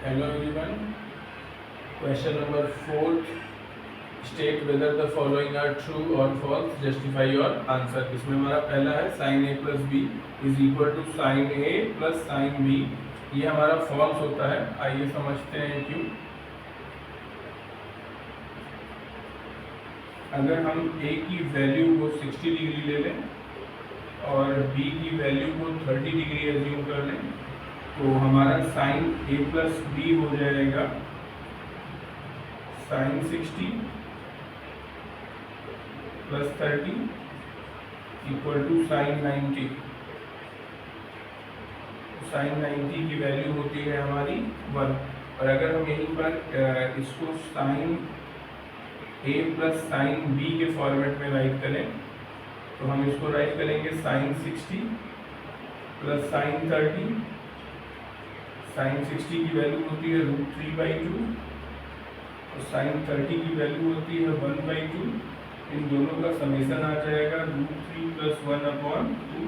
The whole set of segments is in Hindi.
Hello everyone. Question number 4. State whether the following are true or false. Justify your answer. इसमें हमारा पहला है sin a plus b is equal to sin a plus sin b. ये हमारा false होता है. आइए समझते हैं क्यों. अगर हम a की वैल्यू को 60 डिग्री ले लें और b की वैल्यू को 30 डिग्री एज्यूम कर लें तो हमारा साइन a प्लस बी हो जाएगा sine 60 plus 30 equal to sine 90. Sine 90 की वैल्यू होती है हमारी 1. और अगर हम यहीं पर इसको sine a plus sine b के फॉर्मेट में राइट करें तो हम इसको राइट करेंगे साइन 60 प्लस साइन 30. साइन 60 की वैल्यू होती है √3/2 और साइन 30 की वैल्यू होती है 1/2. इन दोनों का समेशन आ जाएगा √3 + 1/2.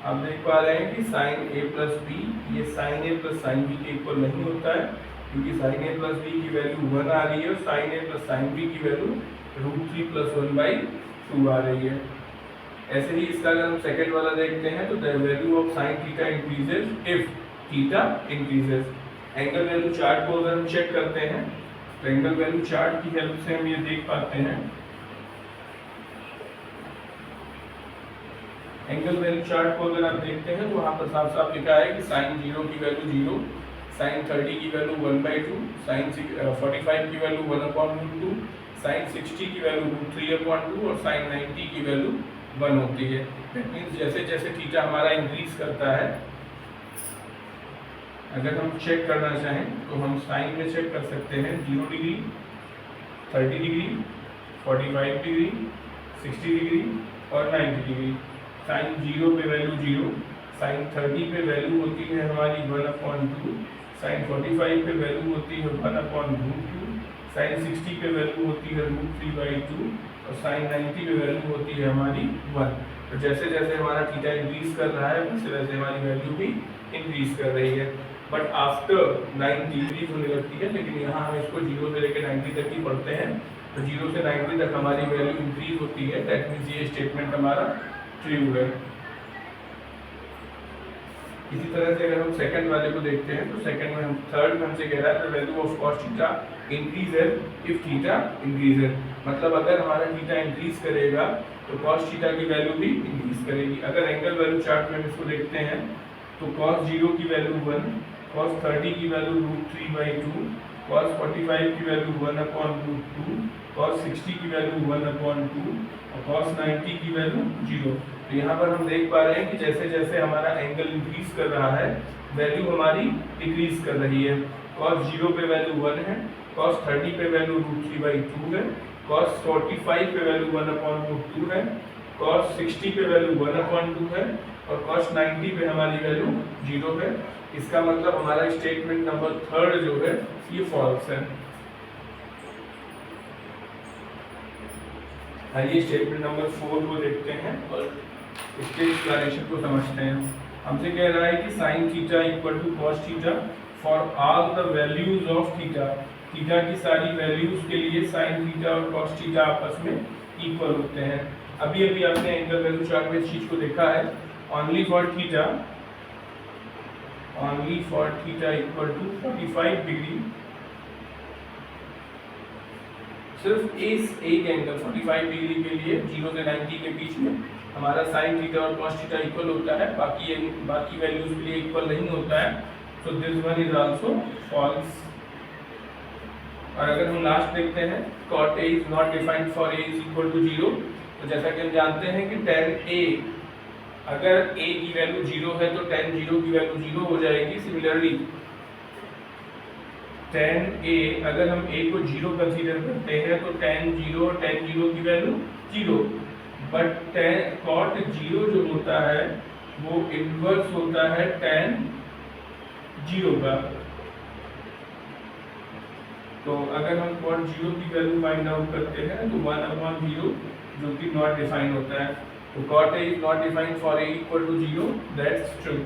आप देख पा रहे हैं कि साइन a प्लस बी ये sine a plus sine B के इक्वल नहीं होता है क्योंकि साइन a प्लस बी की वैल्यू 1 आ रही है और sine a plus sine B की वैल्यू √3 + 1/2 आ रही है. ऐसे ही इसका अगर हम सेकेंड वाला देखते हैं तो the value of sine theta increases if theta increases. Angle value chart को अगर हम चेक करते हैं तो एंगल वैल्यू चार्ट की हेल्प से हम ये देख पाते हैं. एंगल वैल्यू चार्ट को अगर आप देखते हैं तो वहाँ पर साफ साफ लिखा है कि साइन 0 की वैल्यू 0, साइन 30 की वैल्यू 1/2, साइन 45 की वैल्यू 1/2, साइन 60 की वैल्यू √3/2 और साइन 90 की वैल्यू 1 होती है. दैट मीन्स जैसे जैसे थीटा हमारा इंक्रीज करता है, अगर हम चेक करना चाहें तो हम साइन में चेक कर सकते हैं 0 डिग्री, 30 डिग्री, 45 डिग्री, 60 डिग्री और 90 डिग्री. साइन 0 पे वैल्यू 0, साइन 30 पे वैल्यू होती है हमारी 1/2, साइन 45 पे वैल्यू होती है 1/2, साइन 60 पे वैल्यू होती है √3/2 और साइन 90 पे वैल्यू होती है हमारी 1. तो जैसे जैसे हमारा थीटा इंक्रीज कर रहा है वैसे वैसे हमारी वैल्यू भी इंक्रीज कर रही है. बट आफ्टर 90 इंक्रीज होने लगती है, लेकिन यहाँ हम इसको 0 से लेकर 90 तक ही पढ़ते हैं. तो 0 से 90 तक हमारी वैल्यू इंक्रीज होती है. दैट मीन्स ये स्टेटमेंट हमारा ट्रू है. इसी तरह से अगर हम सेकंड वाले को देखते हैं तो सेकंड में हम थर्ड में हमसे कह रहा है the value of cos theta increases if theta increases. मतलब अगर हमारा थीटा इंक्रीज करेगा तो कॉस थीटा की वैल्यू भी इंक्रीज करेगी. अगर एंगल वैल्यू चार्ट में हम इसको देखते हैं तो cos 0 की वैल्यू 1, cos 30 की वैल्यू √3/2, cos 45 की वैल्यू 1/2, cos 60 की वैल्यू 1/2 और cos 90 की वैल्यू 0. तो यहाँ पर हम देख पा रहे हैं कि जैसे जैसे हमारा एंगल इंक्रीज कर रहा है वैल्यू हमारी डिक्रीज कर रही है. cos 0 पे वैल्यू 1 है, cos 30 पे वैल्यू √3/2 है, cos 45 पे वैल्यू 1/2 है, cos 60 पे वैल्यू 1/2 है और cos 90 पे हमारी वैल्यू 0 है. इसका मतलब हमारा स्टेटमेंट नंबर थर्ड जो है ये फॉल्स है. आइए स्टेटमेंट नंबर 4 को देखते हैं और इसके एक्सप्लेनेशन को समझते हैं. हमसे कह रहा है कि sine theta equal to cos theta for all the values of theta. Theta की सारी वैल्यूज के लिए साइन थीटा और कॉस थीटा आपस में इक्वल होते हैं. अभी अभी आपने एंगल वैल्यू चार्ट में इस चीज को देखा है. only for theta equal to 45 degree. सिर्फ इस एक एंगल 45 डिग्री के लिए 0 से 90 के बीच में हमारा साइन थीटा और कॉस थीटा इक्वल होता है. बाकी वैल्यूज के लिए इक्वल नहीं होता है. So this one is also false. और अगर हम लास्ट देखते हैं cot a is not defined for a is equal to 0. तो जैसा कि हम जानते हैं कि tan a अगर a की वैल्यू 0 है तो tan 0 की वैल्यू 0 हो जाएगी. सिमिलरली tan a अगर हम a को 0 कंसीडर करते हैं तो tan 0 और tan 0 की वैल्यू 0. बट cot 0 जो होता है वो इनवर्स होता है tan 0 का. तो अगर हम cot 0 की वैल्यू फाइंड आउट करते हैं तो 1/0 जो कि नॉट डिफाइन होता है. So cot A is not defined for A equal to 0. That's true.